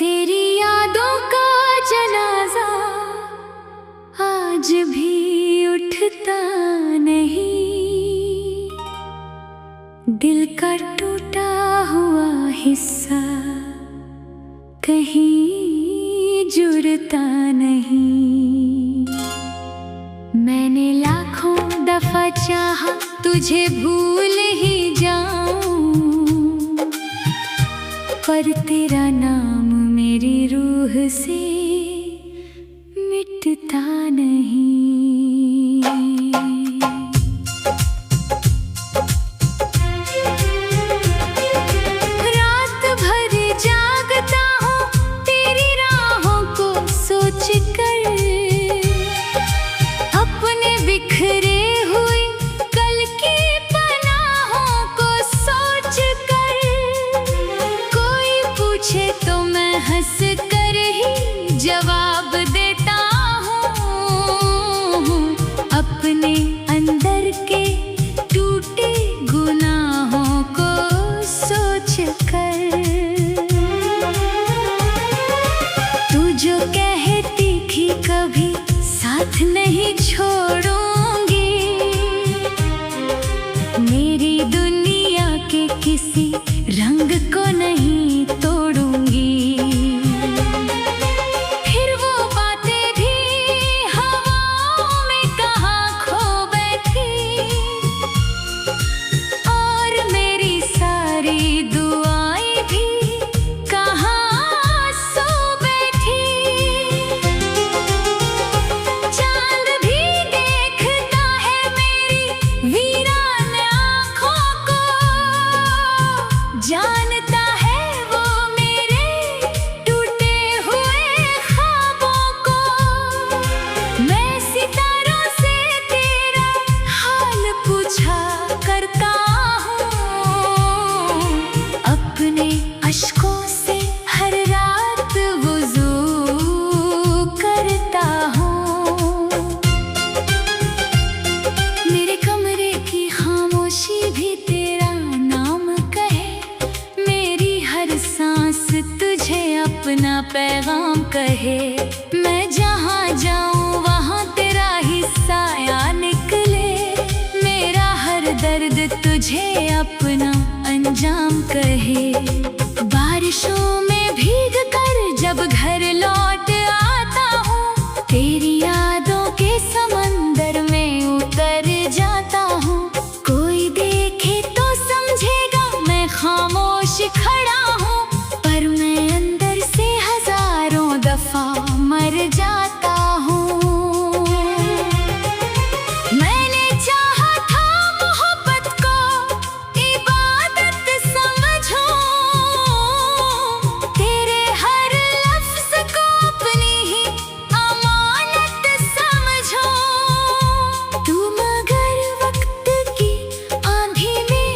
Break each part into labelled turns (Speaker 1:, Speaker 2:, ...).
Speaker 1: तेरी यादों का जनाजा आज भी उठता नहीं। दिल का टूटा हुआ हिस्सा कहीं जुड़ता नहीं। मैंने लाखों दफा चाहा तुझे भूल ही जाऊं, पर तेरा नाम मेरी रूह से मिटता नहीं। रात भर जागता हूँ तेरी राहों को सोच कर, अपने बिखरे हुए कल की पनाहों को सोच कर। कोई पूछे तो मैं हंस कर ही जवाब देता हूँ, अपने अंदर के टूटे गुनाहों को सोच कर। तू जो कहती थी कभी साथ नहीं छोड़ूंगी, मेरी दुनिया के किसी रंग को नहीं तोड़ूंगी। फिर वो बातें भी हवाओं में कहाँ खो बैठी, और मेरी सारी दुआएं भी कहाँ सो बैठी। चांद भी देखता है मेरी वीरान आँखों को, जानता है वो मेरे टूटे हुए ख्वाबों को। मैं सितारों से तेरा हाल पूछा करता हूँ, अपने अश्कों से हर रात वुज़ू करता हूँ। मेरे कमरे की खामोशी भी तेरा नाम कहे, मेरी हर सांस तुझे अपना पैगाम कहे। मैं जहाँ जाऊँ वहाँ तेरा ही साया निकले, मेरा हर दर्द तुझे अपना अंजाम कहे। बारिशों में भीग कर जब घर लौट आता हूँ, तेरी यादों के समंदर में उतर जाता हूँ। कोई देखे तो समझेगा मैं खामोश खड़ा हूँ, पर मैं अंदर से हजारों दफा मर जाता हूँ। मैंने चाहा था मोहब्बत को इबादत समझूं, तेरे हर लफ्ज को अपनी ही अमानत समझूं। तू मगर वक्त की आंधी में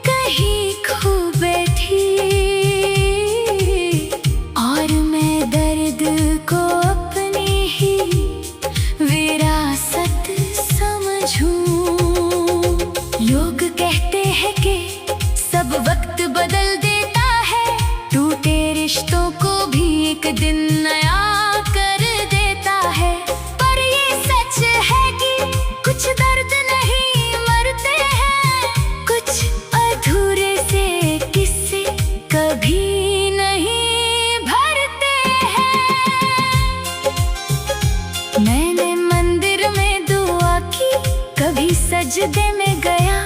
Speaker 1: कहीं खो बैठी, और मैं दर्द को अपनी ही विरासत समझूं। लोग कहते हैं कि सब वक्त बदल देता है, टूटे रिश्तों को भी एक दिन नया कर देता है। पर ये सच है कि कुछ दर्द नहीं मरते हैं, कुछ अधूरे से किस्से कभी नहीं भरते हैं। मैंने मंदिर में दुआ की, कभी सजदे में गया,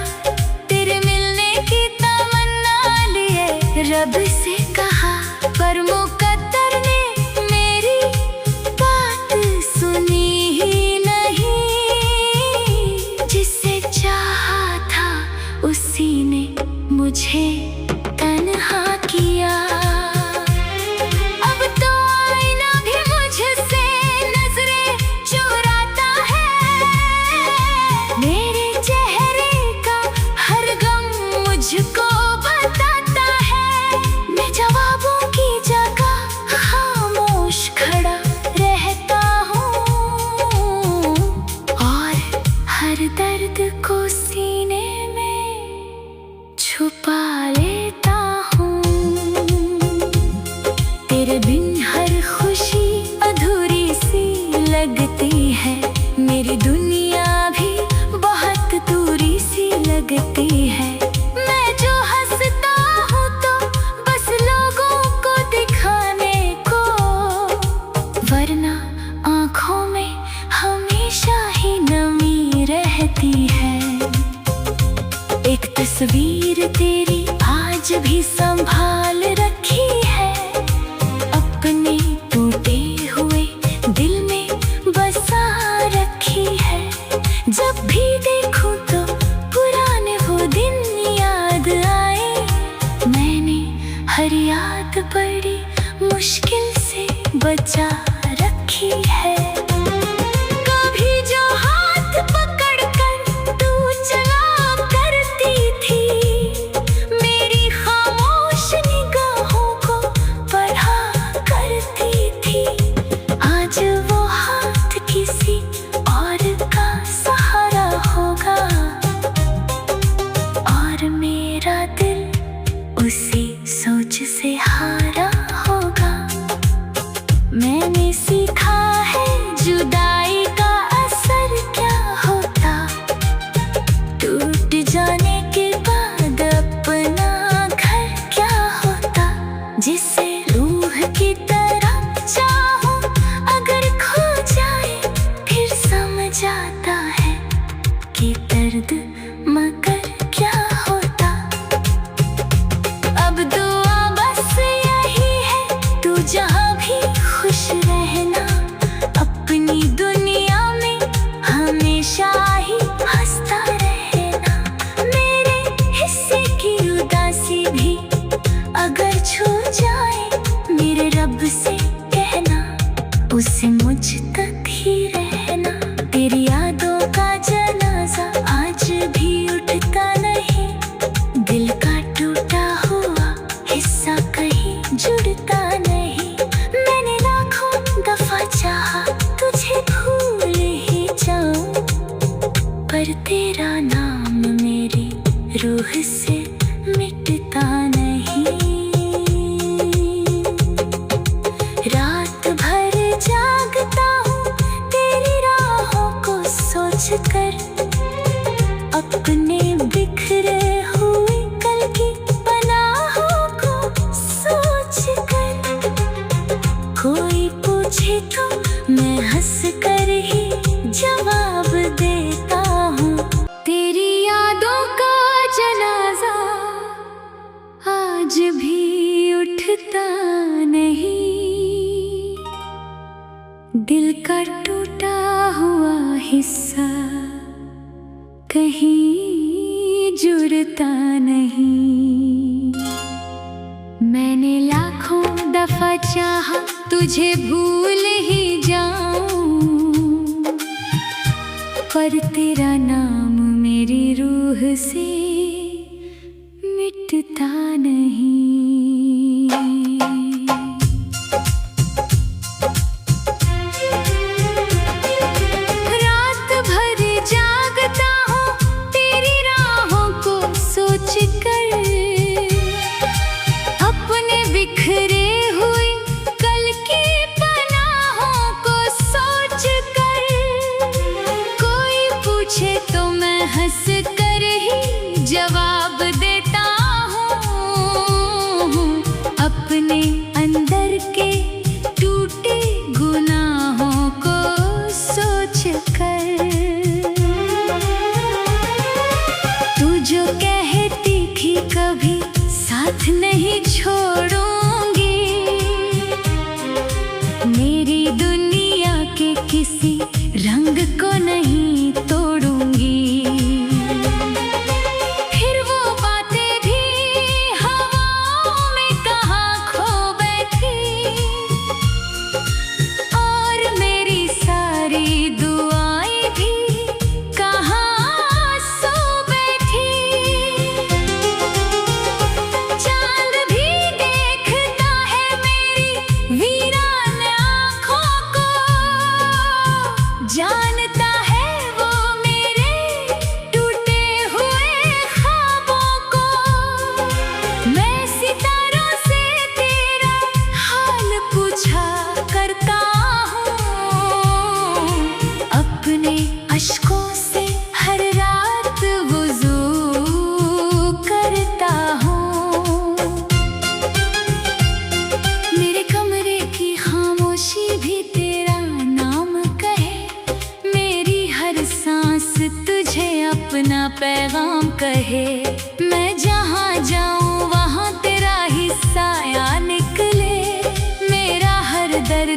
Speaker 1: तेरे मिलने की तमन्ना लिए रब से कहा, पर मुकद्दर ने मेरी बात सुनी ही नहीं। जिसे चाहा था उसी ने मुझे तन्हा किया। अब तो आईना भी मुझसे नजरें चुराता है, मेरे चेहरे का हर गम मुझको बताता है। मैं जवाबों की जगह तेरे बिन हर खुशी अधूरी सी लगती है। मेरी दुनिया भी बहुत दूरी सी लगती है। मैं जो हंसता हूँ तो बस लोगों को दिखाने को, वरना आँखों में हमेशा ही नमी रहती है। एक तस्वीर तेरी आज भी संभाल रखी है, अपने टूटे हुए दिल में बसा रखी है। जब भी देखूं तो पुराने वो दिन याद आए, मैंने हर याद बड़ी मुश्किल से बचा रखी है। कभी जो हाथ पकड़कर तू चला करती थी, मेरी खामोश निगाहों को पढ़ा करती थी, आज वो हाथ किसी और का सहारा होगा और मेरा दिल उसी सोच से हारा होगा। मैंने सीखा है जुदाई का असर क्या होता, टूट जाने के बाद अपना घर क्या होता। जिसे रूह की तरह चाहूं अगर खो जाए, फिर समझ आता है कि दर्द मगर क्या होता। अब दुआ बस यही है, तू जहाँ भी खुश रहना, अपनी दुनिया में हमेशा ही हंसता रहना। मेरे हिस्से की उदासी भी अगर छू जाए, मेरे रब से कहना उसे मुझ तक ही रहना। तेरी यादों का जनाजा आज भी उठता नहीं, दिल का टूटा हुआ हिस्सा कहीं जुड़ता नहीं। मैंने लाखों दफा चाहा तुझे भूल ही जाऊं, पर तेरा नाम मेरी रूह से मिटता नहीं। रात भर जागता हूँ तेरी राहों को सोच कर, अपने बिखरे हुए कल की पनाहों को सोच कर। कोई पूछे तो मैं हंस कर ही जवाब देता हूँ, तेरी यादों का जनाजा आज भी उठता नहीं। दिल का टूटा हुआ हिस्सा कहीं जुड़ता नहीं। मैंने लाखों दफा चाहा तुझे भूल ही जाऊं, पर तेरा नाम मेरी रूह से मिटता नहीं। रात भर जागता हूँ तेरी राहों को सोच कर, अपने बिखरे हुए कल की पनाहों को सोच कर। कोई पूछे तो मैं हंस कर ही जवाब देता हूँ, अपने अंदर के टूटे गुनाहों को सोच कर। तू जो कहती थी कभी साथ नहीं छोड़ूंगी, मेरी दुनिया के किसी रंग को नहीं तोड़ूंगी। फिर वो बातें भी हवाओं में कहाँ खो बैठी, और मेरी सारी दुआएं भी कहाँ सो बैठी। चांद भी देखता है मेरी वीरान आँखों को, जानता है वो मेरी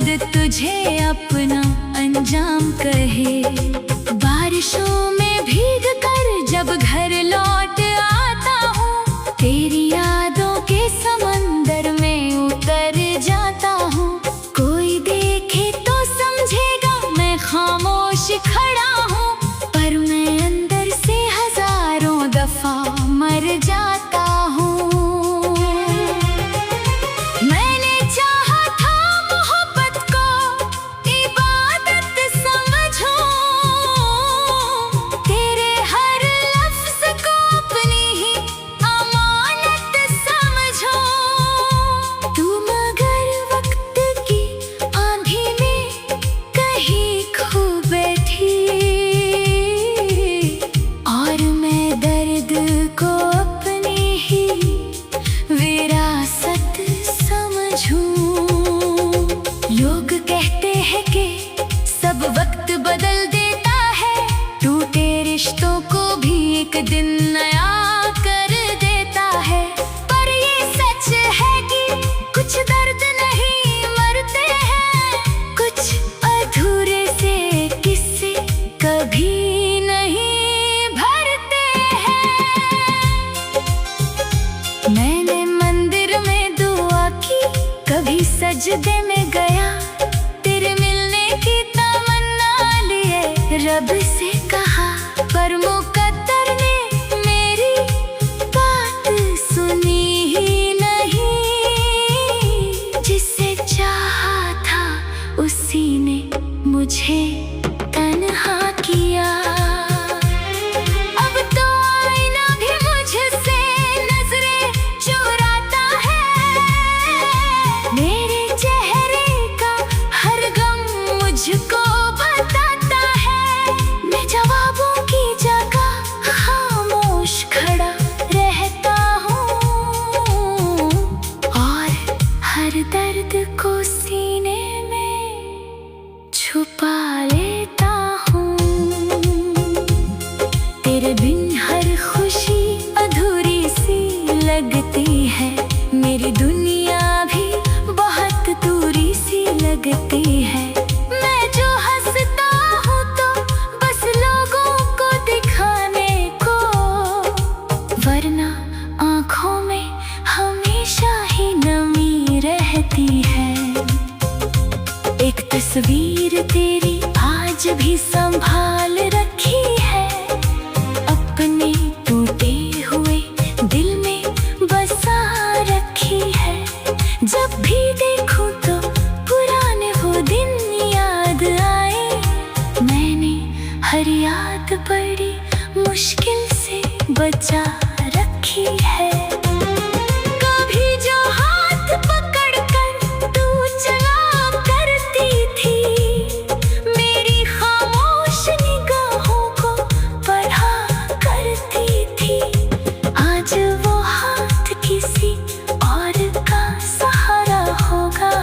Speaker 1: तुझे अपना अंजाम कहे। बारिशों में भीग कर जब घर लौट आता हूँ, तेरी यादों के समंदर में उतर जाता हूँ। कोई देखे तो समझेगा मैं खामोश खड़ा हूँ, पर मैं अंदर से हजारों दफा मर जाता हूँ। मैंने चाहा था मोहब्बत को इबादत समझूं, तेरे हर लफ्ज को अपनी ही अमानत समझूं। तू मगर वक्त की आंधी में कहीं खो बैठी, और मैं दर्द को अपनी ही विरासत समझूं। लोग कहते हैं कि सब वक्त बदल देता है, टूटे रिश्तों को भी एक दिन नया कर देता है। पर ये सच है कि कुछ दर्द नहीं मरते हैं, कुछ अधूरे से किस्से कभी नहीं भरते हैं। मैंने मंदिर में दुआ की, कभी सजदे में गया, तेरे मिलने की तमन्ना लिए रब से कहा। पर मुकद्दर ने मेरी बात सुनी ही नहीं, जिसे चाहा था उसी ने मुझे तन्हा किया। अब तो आईना भी मुझसे नजरें चुराता है, मेरे चेहरे का हर गम मुझको बताता है। मैं जवाबों की जगह खामोश खड़ा रहता हूँ, और हर दर्द को सीने में छुपा लेता हूँ। तेरे बिन हर खुशी अधूरी सी लगती है, मेरी दुनिया भी बहुत दूरी सी लगती है। मैं जो हंसता हूँ तो बस लोगों को दिखाने को, वरना आँखों में हमेशा ही नमी रहती है। एक तस्वीर तेरी आज भी संभाल रखी है, अपने टूटे हुए दिल में बसा रखी है। जब भी देखूं तो पुराने वो दिन याद आए, मैंने हर याद बड़ी मुश्किल से बचा रखी है। कभी जो हाथ पकड़कर तू चला करती थी, मेरी खामोश निगाहों को पढ़ा करती थी, आज वो हाथ किसी और का सहारा होगा,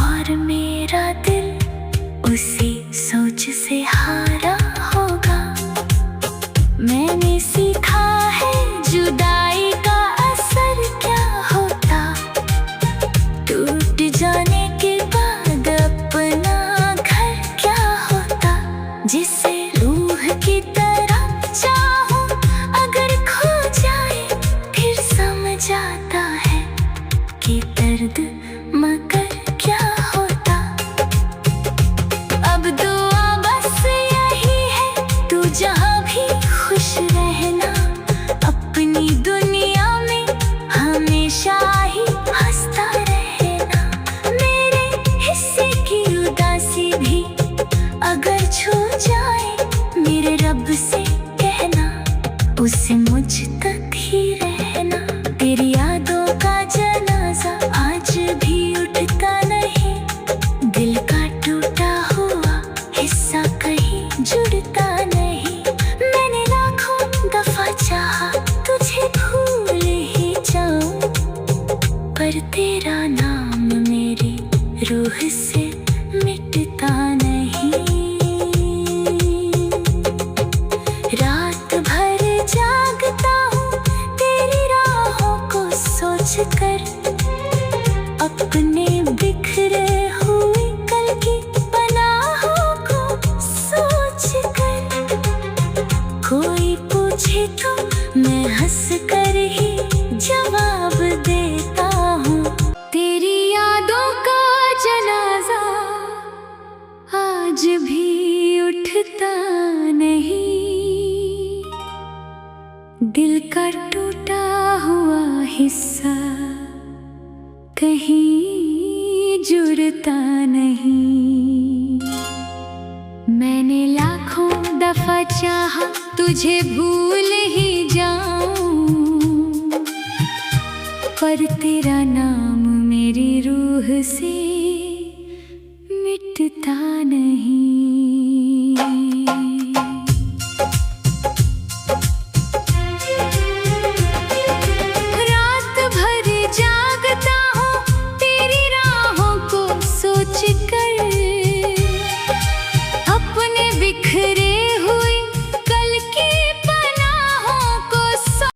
Speaker 1: और मेरा दिल उसी सोच से हारा होगा। मैंने सीखा है जुदाई का असर क्या होता, टूट जाने के बाद अपना घर क्या होता। जिसे रूह की तरह चाहूं अगर खो जाए, फिर समझ आता है कि दर्द मगर क्या होता। अब दुआ बस यही है, तू जहाँ भी खुश रहना, अपनी दुनिया में हमेशा ही हंसता रहना। मेरे हिस्से की उदासी भी अगर छू जाए, मेरे रब से कहना उसे मुझ तक ही रहना। तेरी यादों का जनाजा आज भी उठता नहीं, दिल का टूटा हुआ हिस्सा कहीं जुड़ता नहीं। मैंने लाखों दफा चाहा तुझे भूल ही जाऊं, पर तेरा नाम मेरी रूह से मिटता नहीं। रात भर जागता हूँ तेरी राहों को सोच कर, अपने बिखरे जुड़ता नहीं। मैंने लाखों दफा चाहा तुझे भूल ही जाऊं, पर तेरा नाम मेरी रूह से